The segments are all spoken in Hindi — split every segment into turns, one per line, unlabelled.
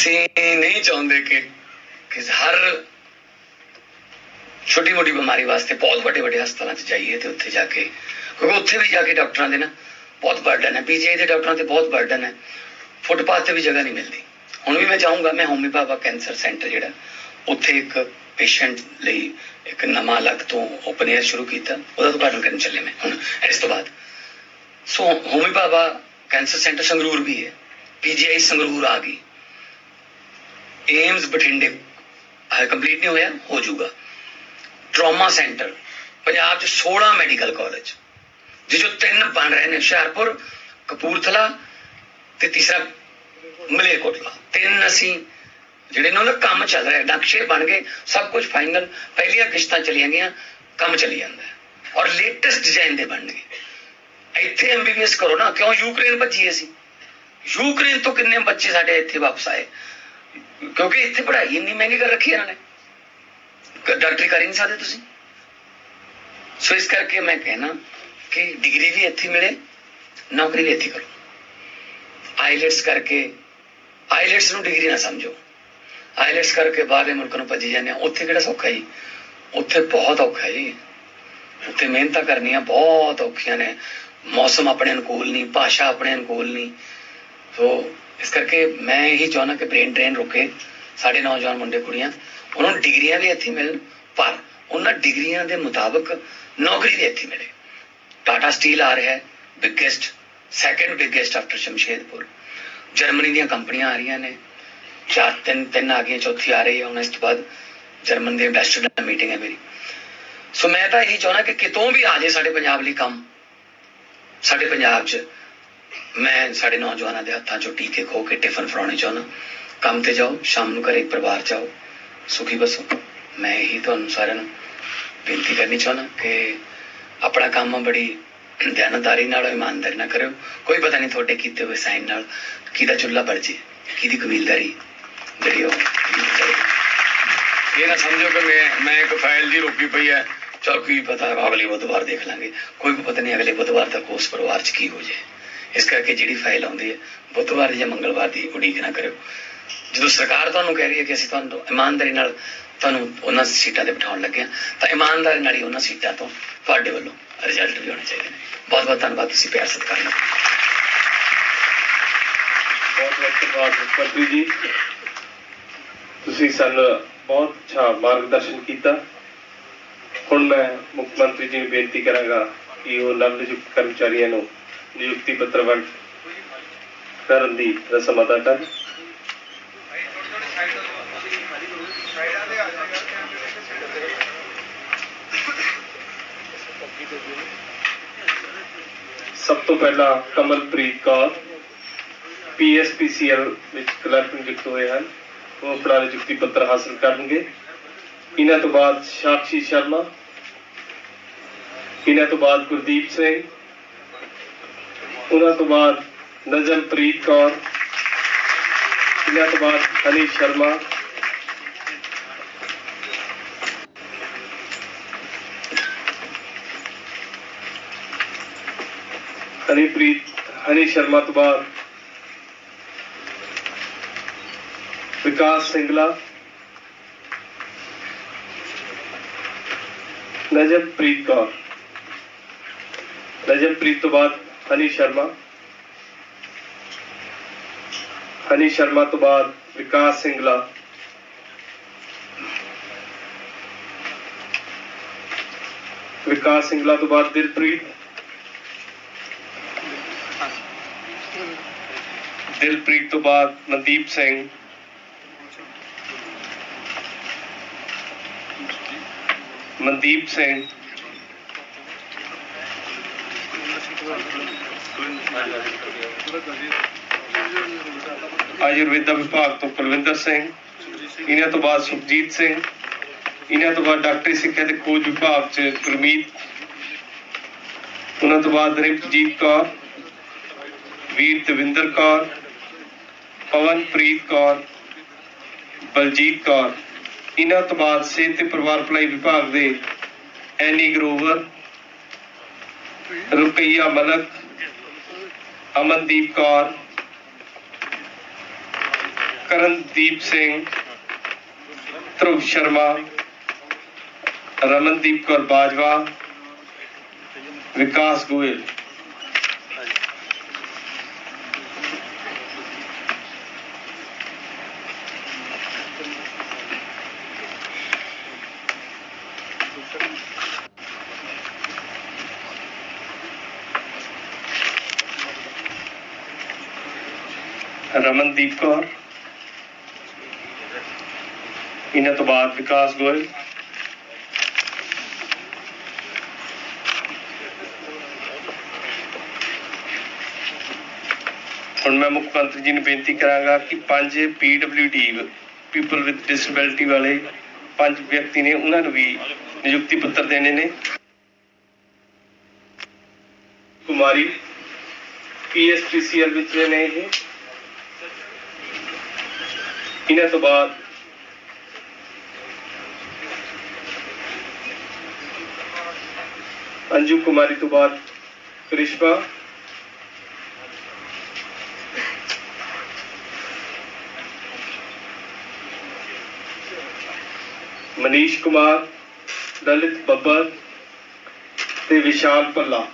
ਅਸੀਂ नहीं चाहते कि हर छोटी मोटी बीमारी वास्ते बहुत बड़े बड़े हस्पतालों च जाइए तो उत्थे जाके, क्योंकि उत्थे भी जाके डॉक्टरों के ना बहुत बर्डन है, पीजीआई के डॉक्टरों से बहुत बर्डन है, फुटपाथ से भी जगह नहीं मिलती। हुण भी मैं जाऊँगा, मैं होमी भाभा कैंसर सेंटर जिहड़ा उत्थे एक पेशेंट लई एक नवा अलग तो ओपन एयर शुरू किया, उसका उद्घाटन करने चले मैं हुण इस तो बाद। सो होमी भाभा कैंसर सेंटर संगरूर भी है, पीजीआई संगरूर आ गई, एम्स बठिंडे कंप्लीट नहीं होया, हो जाऊगा। Trauma centre Punjab 16 medical college जो 3 बन रहे हैं, हुशियारपुर, कपूरथला ते तीसरा मलेरकोटला, 3 असी जिहड़े ना काम चल रहा है, नक्शे बन गए, सब कुछ फाइनल, पहलियां किश्तां चलियां गईयां, काम चली जाता है और लेटेस्ट डिजाइन दे बन गए। इत्थे एमबीबीएस करो ना, क्यों यूक्रेन भज्जी असी, यूक्रेन तो किन्ने बच्चे साडे इत्थे वापस आए, क्योंकि इत्थे पढ़ाई इन्नी महंगी कर रखी है इन्होंने, डॉक्टरी कर ही नहीं सकते तुसीं। सो इस करके मैं कहना कि डिग्री भी इत्थे मिले, नौकरी भी इत्थे करो। आईलेट्स करके, आईलेट्स नूं डिग्री ना समझो, आईलेट्स करके बाहरले मुल्क नूं भज्जी जाने, उत्थे किहड़ा सौखा जी, उत्थे बहुत औखा है जी, उत्थे मेहनत करनियां बहुत औखियां ने, मौसम अपने अनुकूल नहीं, भाषा अपने अनुकूल नहीं। तो इस करके मैं यही चाहना कि ब्रेन ड्रेन रुके, साढ़े नौजवान मुंडे कुड़ियां उन्होंने डिग्रियां भी इत्थे मिलन, पर उन्होंने डिग्रियां के मुताबिक नौकरी भी इत्थे मिले। टाटा स्टील आ रहा है, biggest, second biggest after Jamshedpur, Germany दी कंपनियां आ रही ने, 4 आ गई, चौथी आ रही है, उन्हें इस तो बाद जर्मन के एम्बेसडर नाल मीटिंग है मेरी। सो मैं तो यही चाहना कि कितों भी आ जाए साढ़े पंजाब लई काम, साढ़े पंजाब च मैं साढ़े नौजवानों के हत्थों चो टीके खो के टिफन फड़ाने चाहना, काम ते जाओ, शाम को घरे परिवार जाओ, सुखी बसो। मैं यही तुहानूं सारिआं नूं बेनती करनी चाहना कि अपना काम बड़ी ध्यानदारी नाल, ईमानदारी ना करो, कोई पता नहीं थोड़े कीते हुए साइन नाल किहदा चुल्हा बड़ जे, किहदी कबीलदारी जिहड़ी ये ना समझो कि मैं एक फाइल जी रोकी पई है, चल की पता अगले बुधवार देख लांगे, कोई पता नहीं अगले बुधवार तक उस परिवार च की हो जाए। इस करके जिहड़ी फाइल आउंदी है बुधवार या मंगलवार की उड़ीक ना करो। जो सरकार तुहानूं कह रही है कि असीं तुहानूं ईमानदारी नाल तुहानूं उन्हां सीटां ते बिठाउण लगे हां, तां ईमानदारी नाल ही उन्हां सीटां तो तुहाडे वल्लों रिजल्ट भी होने चाहिए। बहुत बहुत धन्यवाद, तुसीं प्यार सत्कार नाल।
बहुत बहुत धन्यवाद मुख्यमंत्री जी, तुसीं सानूं बहुत अच्छा मार्गदर्शन किया। हुण मैं मुख्यमंत्री जी नूं बेनती करांगा कि वो नव नियुक्त कर्मचारियों नूं नियुक्ति पत्र वंड करन दी रस्म अदा करन। सब तो पहला कमलप्रीत कौर PSPCL विच क्लर्क नियुक्त हुए हैं, वो अपना नियुक्ति पत्र हासिल करेंगे। इन्हां तो बाद साक्षी शर्मा, इन्हां तो बाद गुरदीप सिंह, उन्हां तो बाद नजमप्रीत कौर, इन्हां तो बाद हनी शर्मा, हनी शर्मा तो बाद विकास सिंगला, नजमप्रीत कौर, नजमप्रीत तो बाद हनी शर्मा, हनी शर्मा तो बाद विकास सिंगला, विकास सिंगला तो बाद दिलप्रीत, दिलप्रीत तो बाद मनदीप सिंह, मनदीप सिंह, आयुर्वेदा विभाग तो कुलविंदर सिंह, इन्हां तो बाद सुखजीत सिंह, इन्हां तो बाद डॉक्टरी सिक्ख्या ते खोज विभाग च गुरमीत, उन्हां तो बाद रिंपजीत कौर, वीर दविंदर कौर, पवनप्रीत कौर, बलजीत कौर, इन्हां तो बाद सेहत ते परिवार भलाई विभाग दे एनी ग्रोवर, रुकैया मलक, अमनदीप कौर, ਕਰਨਦੀਪ ਸਿੰਘ, ਧਰੁਵ ਸ਼ਰਮਾ, ਰਮਨਦੀਪ ਕੌਰ ਬਾਜਵਾ, ਵਿਕਾਸ ਗੋਇਲ। ਰਮਨਦੀਪ ਕੌਰ, ਇਹਨਾਂ ਤੋਂ ਬਾਅਦ ਵਿਕਾਸ ਗੋਇਲ। ਹੁਣ ਮੈਂ ਮੁੱਖ ਮੰਤਰੀ ਜੀ ਨੂੰ ਬੇਨਤੀ ਕਰਾਂਗਾ ਕਿ 5 PWD ਪੀਪਲ ਵਿਦ ਡਿਸੇਬਿਲਿਟੀ ਵਾਲੇ 5 ਵਿਅਕਤੀ ਨੇ, ਉਹਨਾਂ ਨੂੰ ਵੀ ਨਿਯੁਕਤੀ ਪੱਤਰ ਦੇਣੇ ਨੇ। ਕੁਮਾਰੀ PSPCL ਵਿੱਚ ਨੇ ਇਹ। ਇਹਨਾਂ ਤੋਂ ਬਾਅਦ अंजू कुमारी तो बाद करिश्मा, मनीष कुमार, ललित बब्बर ते विशाल भल्ला।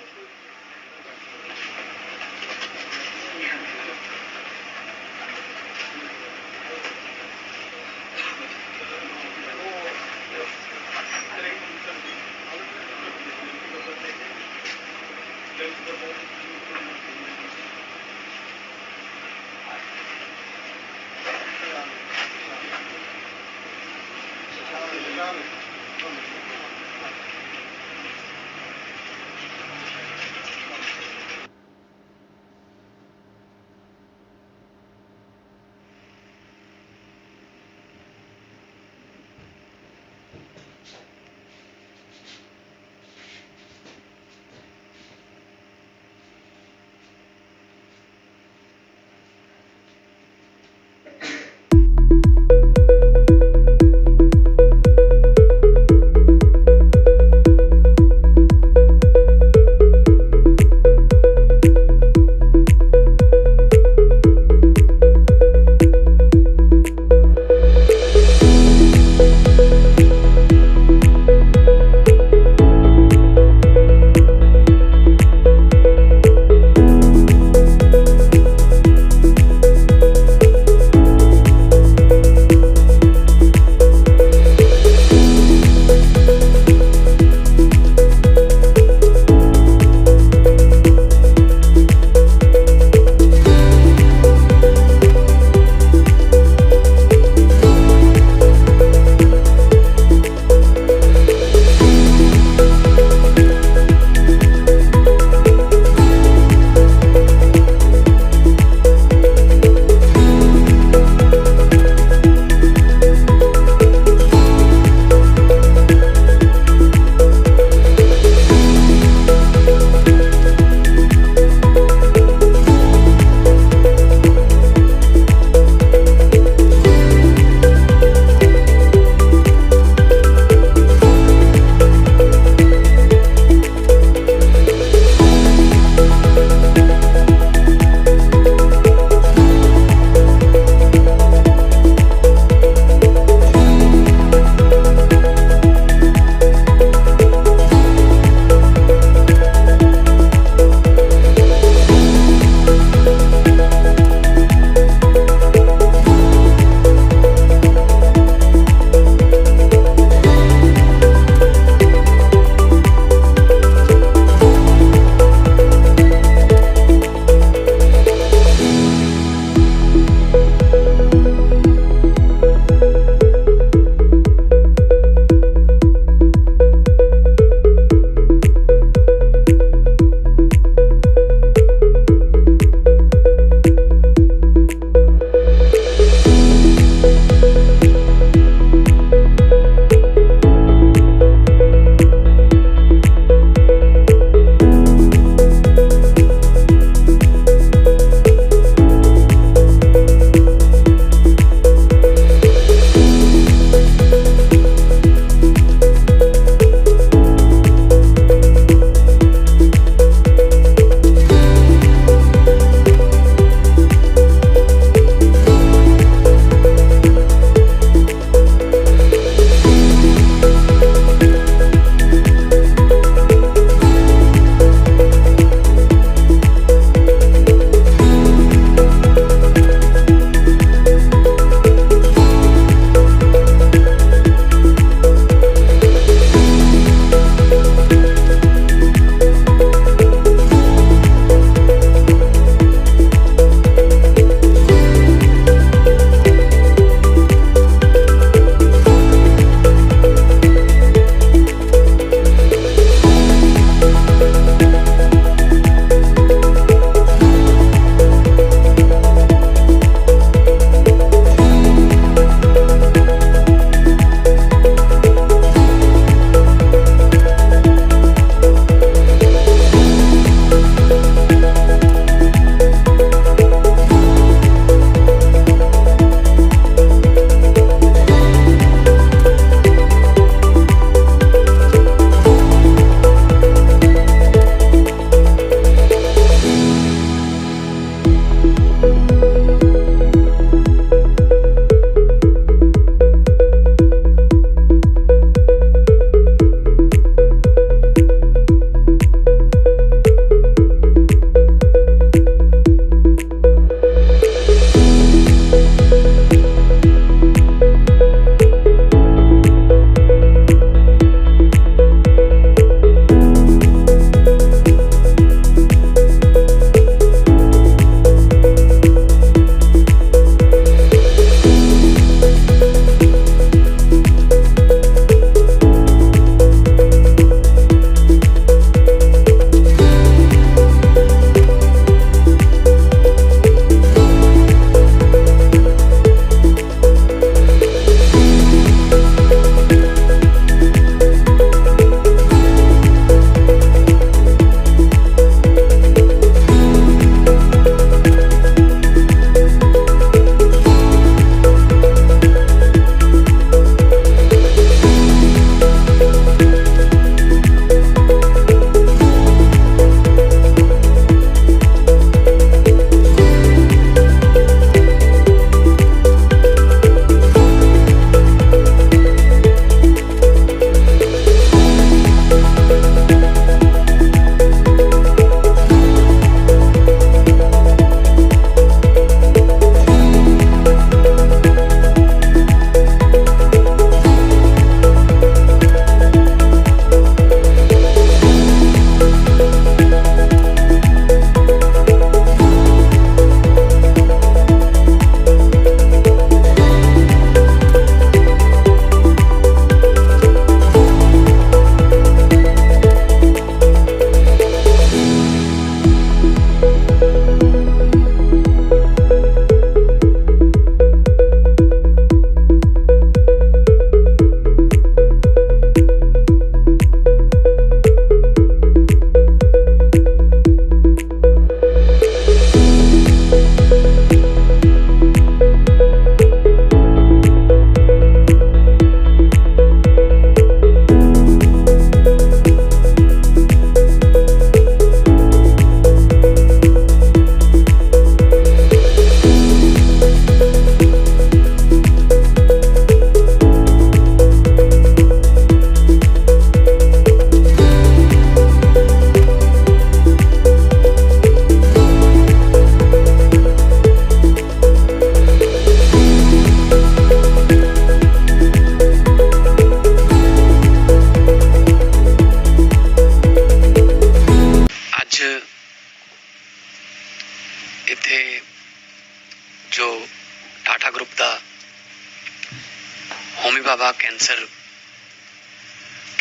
होमी बाबा कैंसर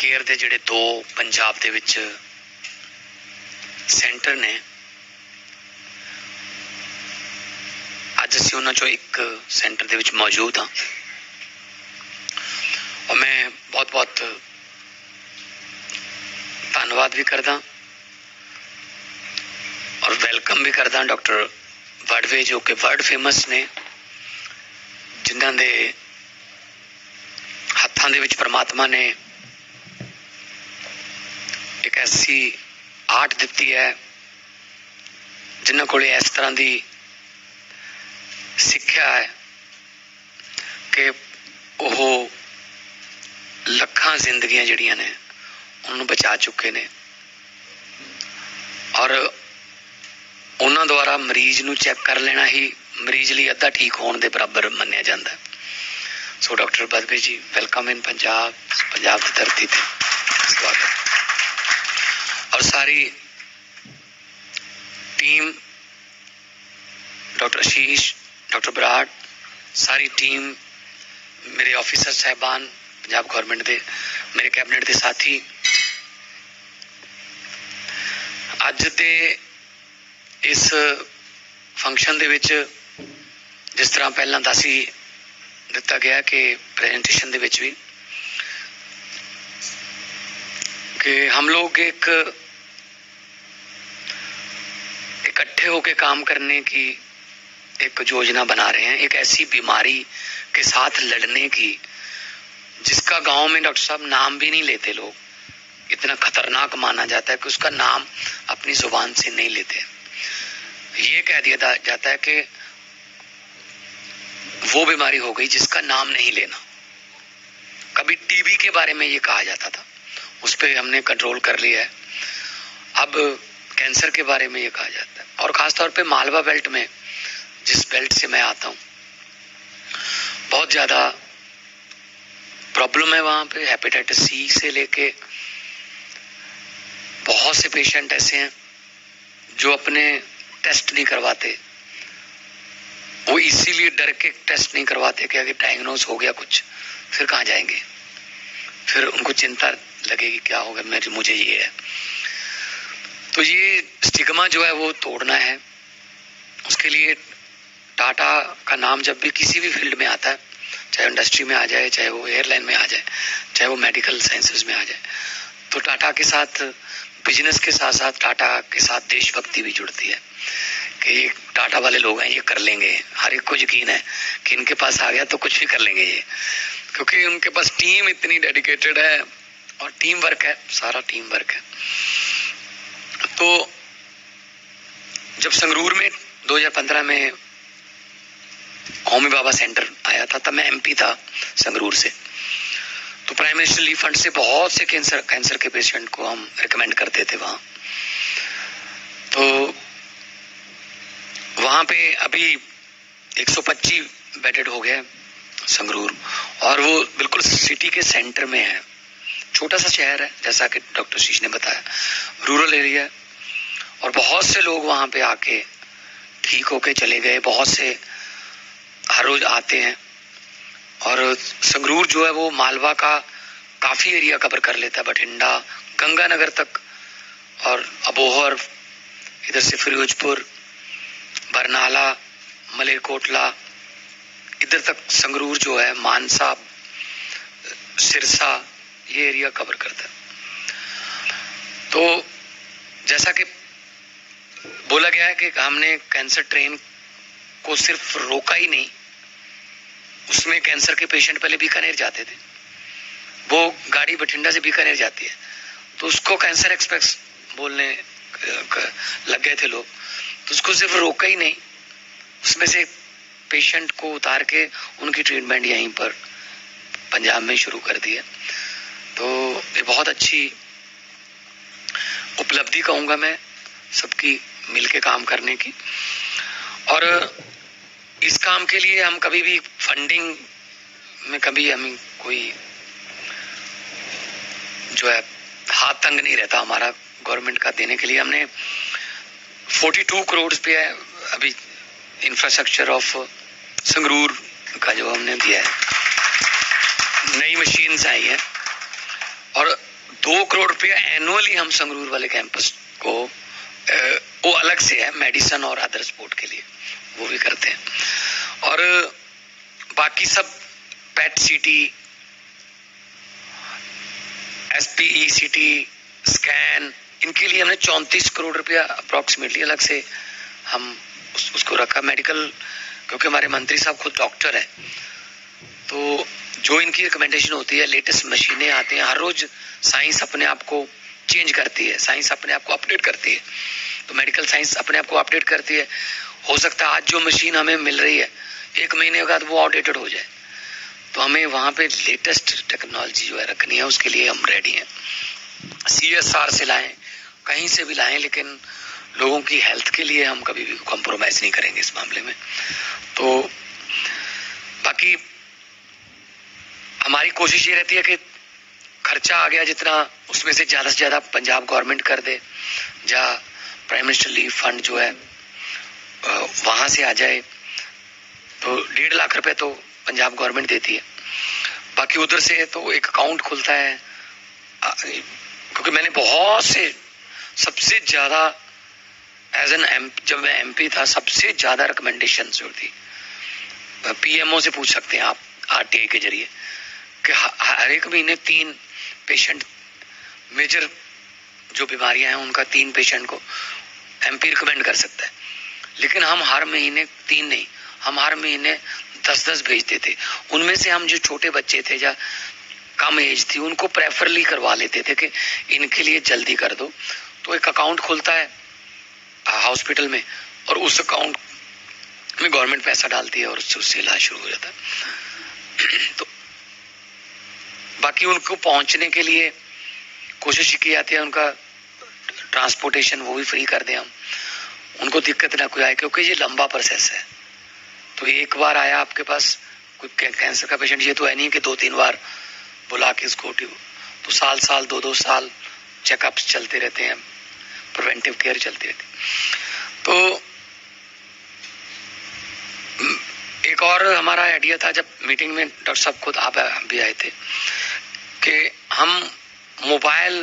केयर दे जिहड़े 2 पंजाब दे विच सेंटर ने, अज असीं उन्हां चों एक सेंटर दे विच मौजूद हाँ और मैं बहुत बहुत धन्नवाद भी करदा और वेलकम भी करदा डॉक्टर वड़वे जो कि वर्ल्ड फेमस ने, जिन्हां दे हत्थां दे विच परमात्मा ने एक ऐसी आर्ट दिती है, जिन्हां कोले इस तरह की सिक्ख्या है कि वह लखां जिंदगियां जिहड़ियां ने उन्होंने बचा चुके ने और उन्होंने द्वारा मरीज नूं चैक कर लेना ही मरीज लिए अद्धा ठीक होने के बराबर मन्निया जाता है। So doctor Vadve ji, welcome in Punjab की धरती पे, स्वागत। और सारी team, doctor Ashish, doctor Brar, सारी टीम, मेरे ऑफिसर साहबान पंजाब गवर्नमेंट के, मेरे कैबिनेट के साथी, अज दे इस फंक्शन दे विच जिस तरह पहला दस ही दिता गया कि प्रेजेंटेशन दे विच भी कि हम लोग एक इकट्ठे होकर काम करने की एक योजना बना रहे हैं, एक ऐसी बीमारी के साथ लड़ने की जिसका गांव में डॉक्टर साहब नाम भी नहीं लेते लोग, इतना खतरनाक माना जाता है कि उसका नाम अपनी जुबान से नहीं लेते। ये कह दिया जाता है कि वो बीमारी हो गई जिसका नाम नहीं लेना। कभी टीबी के बारे में ये कहा जाता था, उस पर हमने कंट्रोल कर लिया है। अब कैंसर के बारे में ये कहा जाता है और खासतौर पे मालवा बेल्ट में, जिस बेल्ट से मैं आता हूँ, बहुत ज्यादा प्रॉब्लम है वहां पे। हेपेटाइटिस सी से लेके बहुत से पेशेंट ऐसे हैं जो अपने टेस्ट नहीं करवाते, वो इसीलिए डर के टेस्ट नहीं करवाते कि अगर डायग्नोज हो गया कुछ फिर कहाँ जाएंगे, फिर उनको चिंता लगेगी क्या होगा, मुझे ये है। तो ये स्टिग्मा जो है वो तोड़ना है। उसके लिए टाटा का नाम जब भी किसी भी फील्ड में आता है, चाहे इंडस्ट्री में आ जाए, चाहे वो एयरलाइन में आ जाए, चाहे वो मेडिकल साइंसेस में आ जाए, तो टाटा के साथ, बिजनेस के साथ साथ टाटा के साथ देशभक्ति भी जुड़ती है कि ये टाटा वाले लोग हैं, ये कर लेंगे। हर एक को यकीन है कि इनके पास आ गया तो कुछ भी कर लेंगे ये, क्योंकि उनके पास टीम इतनी डेडिकेटेड है और टीम वर्क है, सारा टीम वर्क है। तो जब संगरूर में 2015 में होमी बाबा सेंटर आया था, तब मैं एमपी था संगरूर से, तो प्राइम मिनिस्टर रिलीफ फंड से बहुत से कैंसर के पेशेंट को हम रिकमेंड करते थे वहां। तो वहां पे अभी 125 बेडेड हो गए संगरूर, और वो बिल्कुल सिटी के सेंटर में है। छोटा सा शहर है, जैसा कि डॉक्टर आशीष ने बताया, रूरल एरिया है, और बहुत से लोग वहां पे आके ठीक होके चले गए। बहुत से हर रोज आते हैं, और संगरूर जो है वो मालवा का काफी एरिया कवर कर लेता है, बठिंडा, गंगानगर तक, और अबोहर, इधर से फिरोजपुर, बरनाला, मलेरकोटला, इधर तक संगरूर जो है, मानसा, सिरसा, ये एरिया कवर करता है। तो जैसा कि बोला गया है कि हमने कैंसर ट्रेन को सिर्फ रोका ही नहीं, उसमें कैंसर के पेशेंट पहले बीकानेर जाते थे, वो गाड़ी बठिंडा से बीकानेर जाती है, तो उसको कैंसर एक्सप्रेस बोलने लग गए थे लोग। तो उसको सिर्फ रोका ही नहीं, उसमें से पेशेंट को उतार के उनकी ट्रीटमेंट यहीं पर पंजाब में शुरू कर दी है। तो ये बहुत अच्छी उपलब्धि कहूंगा मैं, सबकी मिलके काम करने की। और इस काम के लिए हम कभी भी फंडिंग में कभी हमें कोई जो है हाथ तंग नहीं रहता हमारा गवर्नमेंट का देने के लिए। हमने 42 करोड़ पे अभी इंफ्रास्ट्रक्चर ऑफ संगरूर का जो हमने दिया है, मशीन्स आई हैं और 2 करोड़ रुपया एनुअली हम संगरूर वाले कैंपस को वो अलग से है मेडिसिन और अदर स्पोर्ट के लिए, वो भी करते हैं। और बाकी सब पेट सीटी, SPECT, स्कैन, इनके लिए हमने 34 करोड़ रुपया अप्रोक्सीमेटली अलग से हम उसको रखा। मेडिकल, क्योंकि हमारे मंत्री साहब खुद डॉक्टर है, तो जो इनकी रिकमेंडेशन होती है, लेटेस्ट मशीनें आती हैं हर रोज, साइंस अपने आप को चेंज करती है, साइंस अपने आप को अपडेट करती है, तो मेडिकल साइंस अपने आप को अपडेट करती है। हो सकता है आज जो मशीन हमें मिल रही है 1 महीने बाद वो आउटडेटेड हो जाए, तो हमें वहां पे लेटेस्ट टेक्नोलॉजी जो है रखनी है, उसके लिए हम रेडी हैं। CSR से लाएं, कहीं से भी लाएं, लेकिन लोगों की हेल्थ के लिए हम कभी भी कॉम्प्रोमाइज नहीं करेंगे इस मामले में। तो बाकी हमारी कोशिश ये रहती है कि खर्चा आ गया जितना, उसमें से ज्यादा पंजाब गवर्नमेंट कर दे, या प्राइम मिनिस्टर रिलीफ फंड जो है वहां से आ जाए, तो 1.5 लाख रुपए तो पंजाब गवर्नमेंट देती है। बाकी उधर से तो एक अकाउंट खुलता है, क्योंकि मैंने बहुत से, सबसे ज्यादा जब मैं MP था, सबसे ज्यादा रिकमेंडेशन जो थी PMO से पूछ सकते हैं आप RTI के जरिए, कि हर एक महीने 3 पेशेंट, मेजर जो बीमारियां हैं उनका 3 पेशेंट को MP रिकमेंड कर सकता है। लेकिन हम हर महीने 3 नहीं, हम हर महीने 10-10 भेजते थे। उनमें से हम जो छोटे बच्चे थे या कम एज थी, उनको प्रेफरली करवा लेते थे कि इनके लिए जल्दी कर दो। तो एक अकाउंट खुलता है हॉस्पिटल में, और उस अकाउंट में गवर्नमेंट पैसा डालती है और उससे इलाज शुरू हो जाता है। तो बाकी उनको पहुंचने के लिए कोशिश की जाती है, उनका ट्रांसपोर्टेशन वो भी फ्री कर दें हम, उनको दिक्कत ना कोई आए, क्योंकि ये लंबा प्रोसेस है। तो एक बार आया आपके पास कोई कैंसर का पेशेंट, ये तो है नहीं कि 2-3 बार बुला के इसको, तो साल 2-2 साल चेकअप्स चलते रहते हैं, प्रिवेंटिव केयर चलती रहती। तो एक और हमारा आइडिया था, जब मीटिंग में डॉक्टर साहब खुद आप भी आए थे, कि हम मोबाइल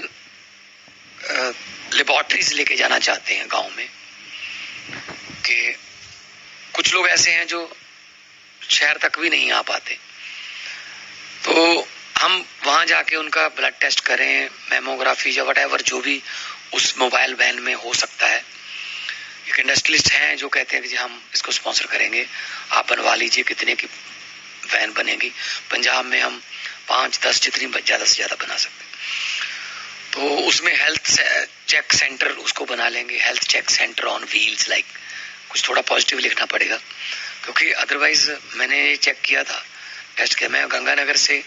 लेबोरेटरीज लेके जाना चाहते हैं गांव में, कि कुछ लोग ऐसे हैं जो शहर तक भी नहीं आ पाते, तो हम वहां जाके उनका ब्लड टेस्ट करें, मेमोग्राफी या व्हाटएवर जो भी उस मोबाइल वैन में हो सकता है। एक इंडस्ट्रियलिस्ट हैं जो कहते हैं कि जी हम इसको स्पॉन्सर करेंगे, आप बनवा लीजिए, कितने की वैन बनेगी। पंजाब में हम 5-10 जितनी ज्यादा से ज्यादा बना सकते हैं। तो उसमें हेल्थ चेक सेंटर उसको बना लेंगे, health check centre on wheels, like कुछ थोड़ा पॉजिटिव लिखना पड़ेगा, क्योंकि अदरवाइज मैंने चेक किया था, टेस्ट किया। मैं गंगानगर से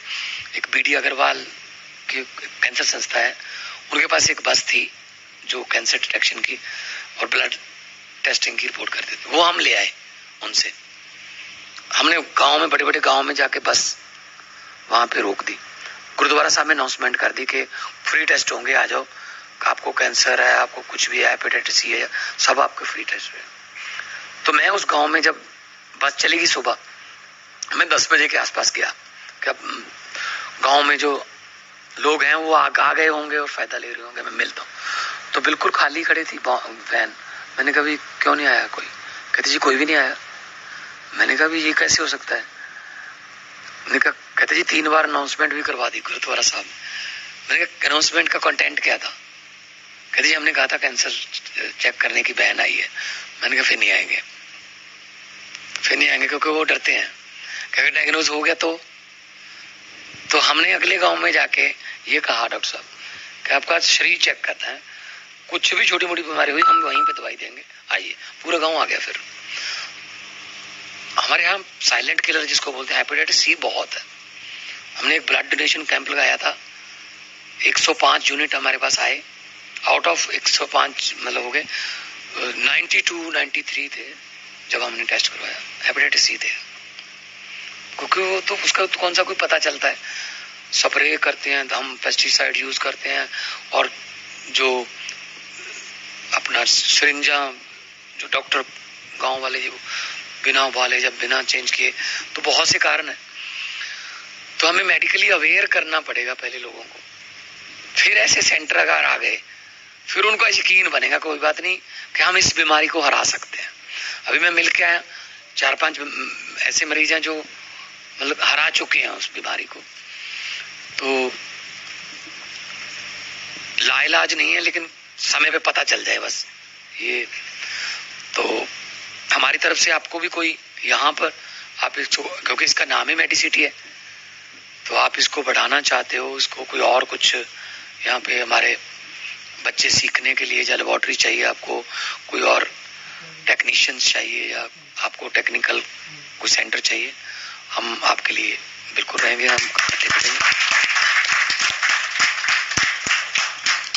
एक BD अग्रवाल की कैंसर संस्था है, उनके पास एक बस थी जो कैंसर डिटेक्शन की और ब्लड टेस्टिंग की रिपोर्ट करते थे, वो हम ले आए उनसे। हमने गांव में, बड़े बड़े गांव में जाके बस वहां पे रोक दी, गुरुद्वारा साहब में अनाउंसमेंट कर दी कि फ्री टेस्ट होंगे, आ जाओ, आपको कैंसर है, आपको कुछ भी है, हेपेटाइटिस C है, सब आपके फ्री टेस्ट है। तो मैं उस गांव में जब बस चलेगी सुबह, मैं 10 बजे के आसपास गया कि अब गांव में जो लोग हैं वो आ गए होंगे और फायदा ले रहे होंगे, मैं मिलता हूँ। तो बिल्कुल खाली खड़ी थी वैन। मैंने कहा भी क्यों नहीं आया कोई? कहती जी कोई भी नहीं आया। मैंने कहा भी ये कैसे हो सकता है? मैंने कहा, कहते जी 3 बार अनाउंसमेंट भी करवा दी गुरुद्वारा साहब। मैंने कहा अनाउंसमेंट का कंटेंट क्या था? कहते जी हमने कहा था कैंसर चेक करने की वैन आई है। मैंने कहा फिर नहीं आएंगे क्योंकि वो डरते हैं कि अगर डायग्नोज हो गया तो हमने अगले गांव में जाके ये कहा डॉक्टर साहब कि आपका शरीर चेक करता है, कुछ भी छोटी मोटी बीमारी हुई हम वहीं पे दवाई देंगे, आइए। पूरा गांव आ गया। फिर हमारे यहाँ साइलेंट किलर जिसको बोलते हैं हेपेटाइटिस C बहुत है। हमने एक ब्लड डोनेशन कैंप लगाया था, 105 यूनिट हमारे पास आए, आउट ऑफ 105 मतलब हो गए 92-93 थे जब हमने टेस्ट करवाया, हेपेटाइटिस C थे। क्योंकि वो तो उसका तो कौन सा कोई पता चलता है, स्प्रे करते हैं हम, पेस्टिसाइड यूज करते हैं, और जो अपना सिरिंजा जो डॉक्टर गांव वाले जो बिना उबाले जब बिना चेंज किए, तो बहुत से कारण है। तो तो हमें मेडिकली अवेयर करना पड़ेगा पहले लोगों को, फिर ऐसे सेंटर अगर आ गए फिर उनको यकीन बनेगा कोई बात नहीं कि हम इस बीमारी को हरा सकते हैं। अभी मैं मिल के आया 4-5 ऐसे मरीज हैं जो मतलब हरा चुके हैं उस बीमारी को, तो लाइलाज नहीं है लेकिन समय पे पता चल जाए बस ये। तो हमारी तरफ से आपको भी कोई यहाँ पर आप इसको, क्योंकि इसका नाम ही मेडिसिटी है, तो आप इसको बढ़ाना चाहते हो, इसको कोई और कुछ यहाँ पे हमारे बच्चे सीखने के लिए या लेबोरेटरी चाहिए, आपको कोई और टेक्नीशियंस चाहिए या आपको टेक्निकल कोई सेंटर चाहिए, हम आपके लिए बिल्कुल रहेंगे, हम करेंगे।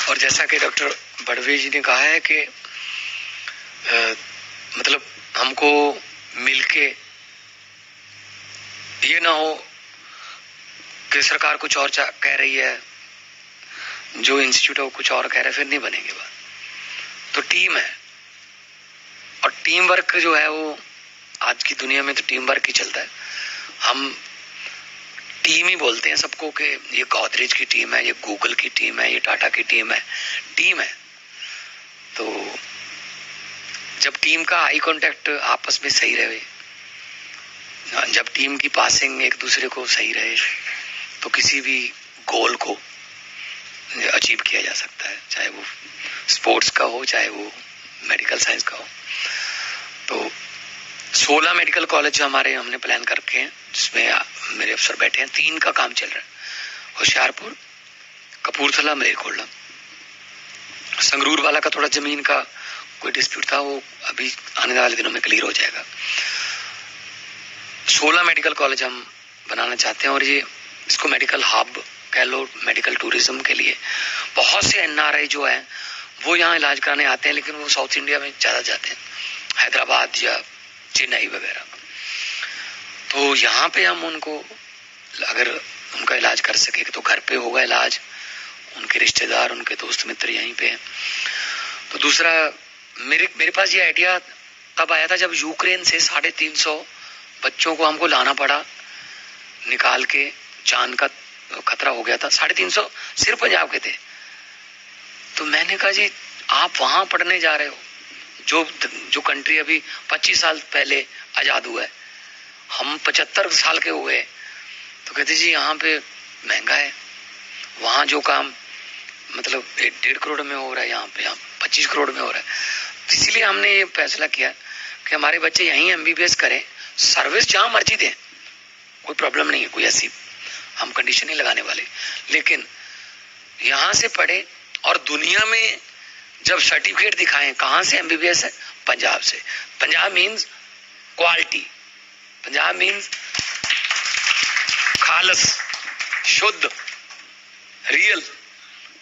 और जैसा कि डॉक्टर बड़वे जी ने कहा है कि मतलब हमको मिलके ये ना हो कि सरकार कुछ और कह रही है, जो इंस्टीट्यूट है वो कुछ और कह रहा है, फिर नहीं बनेगी बात। तो टीम है, और टीम वर्क जो है वो आज की दुनिया में तो टीम वर्क ही चलता है। हम टीम ही बोलते हैं सबको कि ये गोदरेज की टीम है, ये गूगल की टीम है, ये टाटा की टीम है, टीम है। तो जब टीम का आई कांटेक्ट आपस में सही रहे, जब टीम की पासिंग एक दूसरे को सही रहे, तो किसी भी गोल को अचीव किया जा सकता है, चाहे वो स्पोर्ट्स का हो, चाहे वो मेडिकल साइंस का हो। तो 16 मेडिकल कॉलेज हमारे हमने प्लान करके हैं, जिसमें मेरे अफसर बैठे हैं। 3 का काम चल रहा है, होशियारपुर, कपूरथला, मलेरकोटला। संगरूर वाला का थोड़ा जमीन का कोई डिस्प्यूट था, वो अभी आने वाले दिनों में क्लियर हो जाएगा। 16 मेडिकल कॉलेज हम बनाना चाहते हैं, और ये इसको मेडिकल हब कह लो, मेडिकल टूरिज्म के लिए। बहुत से एनआरआई जो है वो यहाँ इलाज कराने आते हैं, लेकिन वो साउथ इंडिया में ज्यादा जाते हैं, हैदराबाद या चेन्नई वगैरह। तो यहाँ पे हम उनको अगर उनका इलाज कर सके तो घर पे होगा इलाज, उनके रिश्तेदार, उनके दोस्त मित्र यहीं पे हैं। तो दूसरा मेरे पास ये आइडिया तब आया था जब यूक्रेन से 350 बच्चों को हमको लाना पड़ा निकाल के, जान का खतरा हो गया था। 350 सिर्फ पंजाब के थे। तो मैंने कहा जी आप वहां पढ़ने जा रहे हो, जो कंट्री अभी 25 साल पहले आजाद हुआ है, हम 75 साल के हुए। तो कहते जी यहाँ पे महंगा है, वहां जो काम मतलब 1.5 करोड़ में हो रहा है, यहाँ पे 25 करोड़ में हो रहा है। इसीलिए हमने ये फैसला किया कि हमारे बच्चे यहीं एमबीबीएस करें, सर्विस जहां मर्जी दें, कोई प्रॉब्लम नहीं है, कोई ऐसी हम कंडीशन नहीं लगाने वाले, लेकिन यहां से पढ़े और दुनिया में जब सर्टिफिकेट दिखाएं कहां से एमबीबीएस है, पंजाब से। Punjab means quality, Punjab means खालस, शुद्ध, रियल।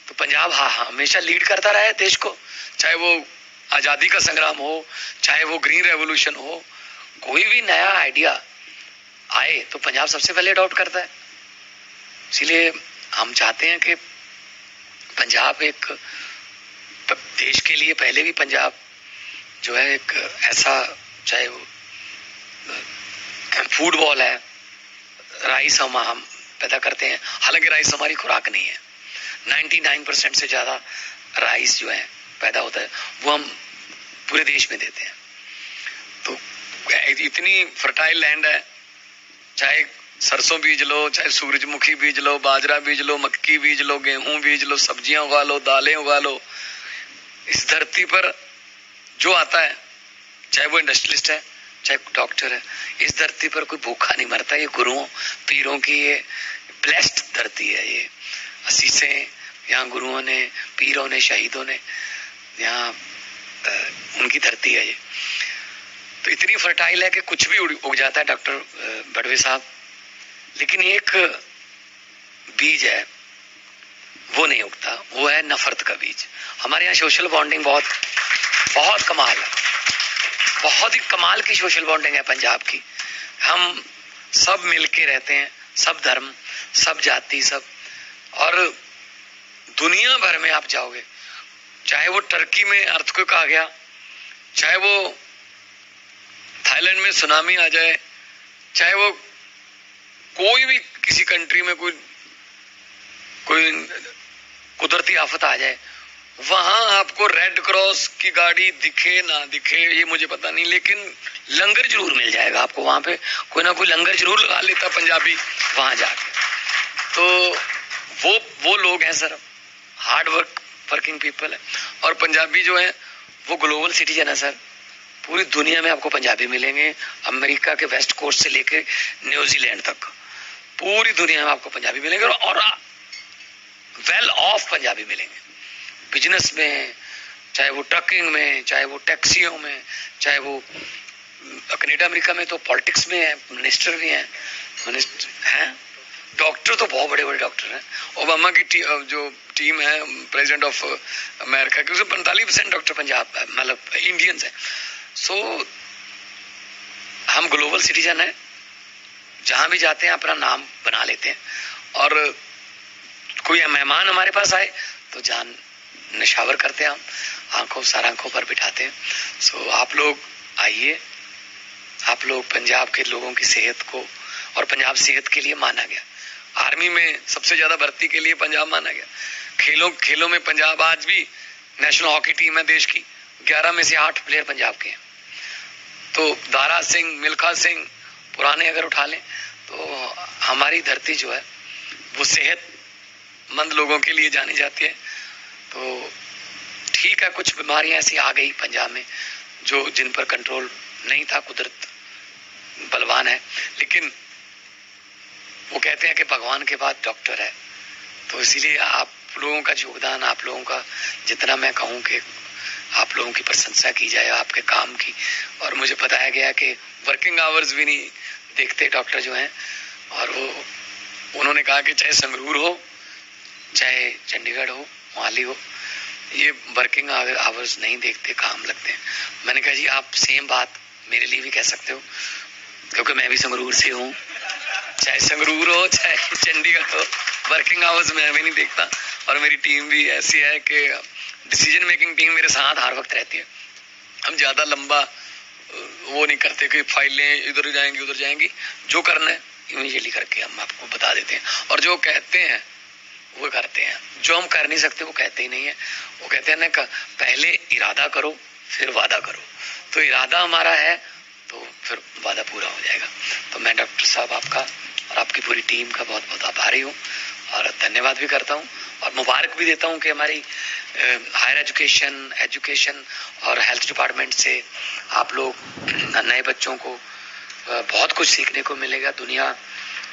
तो पंजाब हाँ हमेशा लीड करता रहा है देश को, चाहे वो आजादी का संग्राम हो, चाहे वो ग्रीन रेवोल्यूशन हो, कोई भी नया आइडिया आए तो पंजाब सबसे पहले अडॉप्ट करता है। इसीलिए हम चाहते हैं कि पंजाब एक देश के लिए, पहले भी पंजाब जो है एक ऐसा, चाहे वो फूड बॉल है, राइस हम पैदा करते हैं, हालांकि राइस हमारी खुराक नहीं है, 99% से ज्यादा राइस जो है पैदा होता है वो हम पूरे देश में देते हैं। तो इतनी फर्टाइल लैंड है, चाहे सरसों बीज लो, चाहे सूरजमुखी बीज लो, बाजरा बीज लो, मक्की बीज लो, गेहूं बीज लो, सब्जियां उगा लो, दालें उगा लो। इस धरती पर जो आता है, चाहे वो इंडस्ट्रियलिस्ट है, चाहे डॉक्टर है, इस धरती पर कोई भूखा नहीं मरता। ये गुरुओं पीरों की ये ब्लेस्ड धरती है, ये असीसें यहाँ गुरुओं ने, पीरों ने, शहीदों ने, यहाँ उनकी धरती है ये। तो इतनी फर्टाइल है कि कुछ भी उग जाता है डॉक्टर बड़वे साहब, लेकिन एक बीज है वो नहीं उगता, वो है नफरत का बीज। हमारे यहाँ सोशल बॉन्डिंग बहुत कमाल है, बहुत ही कमाल की सोशल बॉन्डिंग है पंजाब की। हम सब मिलके रहते हैं, सब धर्म, सब जाति, सब। और दुनिया भर में आप जाओगे, चाहे वो टर्की में अर्थक्वेक आ गया, चाहे वो थाईलैंड में सुनामी आ जाए, चाहे वो कोई भी किसी कंट्री में कोई कुदरती आफत आ जाए, वहां आपको रेड क्रॉस की गाड़ी दिखे ना दिखे ये मुझे पता नहीं, लेकिन लंगर जरूर मिल जाएगा आपको वहां पे, कोई ना कोई लंगर जरूर लगा लेता पंजाबी वहां जाके। तो वो लोग हैं सर, हार्ड वर्किंग पीपल है। और पंजाबी जो है वो ग्लोबल सिटीजन है सर, पूरी दुनिया में आपको पंजाबी मिलेंगे, अमेरिका के वेस्ट कोस्ट से लेकर न्यूजीलैंड तक पूरी दुनिया में आपको पंजाबी मिलेंगे, और वेल ऑफ पंजाबी मिलेंगे, बिजनेस में, चाहे वो ट्रकिंग में, चाहे वो टैक्सियों में, चाहे वो कनाडा अमेरिका में तो पॉलिटिक्स में है, मिनिस्टर भी हैं, डॉक्टर तो बहुत बड़े बड़े डॉक्टर हैं। ओबामा की जो टीम है प्रेसिडेंट ऑफ अमेरिका की, उसमें 45% डॉक्टर पंजाब मतलब इंडियंस हैं। सो हम ग्लोबल सिटीजन हैं, जहां भी जाते हैं अपना नाम बना लेते हैं, और कोई मेहमान हमारे पास आए तो जान निशावर करते हैं, हम आंखों पर बिठाते हैं। सो आप लोग आइए, आप लोग पंजाब के लोगों की सेहत को, और पंजाब सेहत के लिए माना गया, आर्मी में सबसे ज्यादा भर्ती के लिए पंजाब माना गया, खेलों में पंजाब आज भी नेशनल हॉकी टीम है देश की, 11 में से 8 प्लेयर पंजाब के हैं। तो दारा सिंह, मिल्खा सिंह पुराने अगर उठा लें तो हमारी धरती जो है वो सेहतमंद लोगों के लिए जानी जाती है। तो ठीक है, कुछ बीमारियां ऐसी आ गई पंजाब में जो जिन पर कंट्रोल नहीं था, कुदरत बलवान है, लेकिन वो कहते हैं कि भगवान के बाद डॉक्टर है। तो इसीलिए आप लोगों का योगदान, आप लोगों का जितना मैं कहूँ कि आप लोगों की प्रशंसा की जाए आपके काम की, और मुझे बताया गया कि वर्किंग आवर्स भी नहीं देखते डॉक्टर जो हैं, और उन्होंने कहा कि चाहे संगरूर हो, चाहे चंडीगढ़ हो, मोहाली हो, ये वर्किंग आवर्स नहीं देखते, काम लगते हैं। मैंने कहा जी आप सेम बात मेरे लिए भी कह सकते हो, क्योंकि मैं भी संगरूर से हूँ, चाहे संगरूर हो चाहे चंडीगढ़ हो, वर्किंग आवर्स मैं भी नहीं देखता। और मेरी टीम भी ऐसी है कि डिसीजन मेकिंग टीम मेरे साथ हर वक्त रहती है, हम ज्यादा लंबा वो नहीं करते कि फाइलें इधर जाएंगी उधर जाएंगी, जो करना है इमीडिएटली करके हम आपको बता देते हैं, और जो कहते हैं वो करते हैं, जो हम कर नहीं सकते वो कहते ही नहीं है। वो कहते हैं ना पहले इरादा करो फिर वादा करो, तो इरादा हमारा है तो फिर वादा पूरा हो जाएगा। तो मैं डॉक्टर साहब आपका और आपकी पूरी टीम का बहुत बहुत आभारी हूँ, और धन्यवाद भी करता हूँ, और मुबारक भी देता हूँ कि हमारी हायर एजुकेशन और हेल्थ डिपार्टमेंट से आप लोग नए बच्चों को बहुत कुछ सीखने को मिलेगा। दुनिया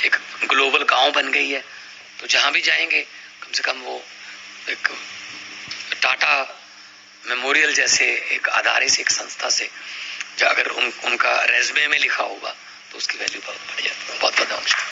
एक ग्लोबल गांव बन गई है, तो जहां भी जाएंगे कम से कम वो एक टाटा मेमोरियल जैसे एक अदारे से, एक संस्था से अगर उनका रेज़्यूमे में लिखा होगा तो उसकी वैल्यू बहुत बढ़ जाती है। बहुत बहुत नमस्कार।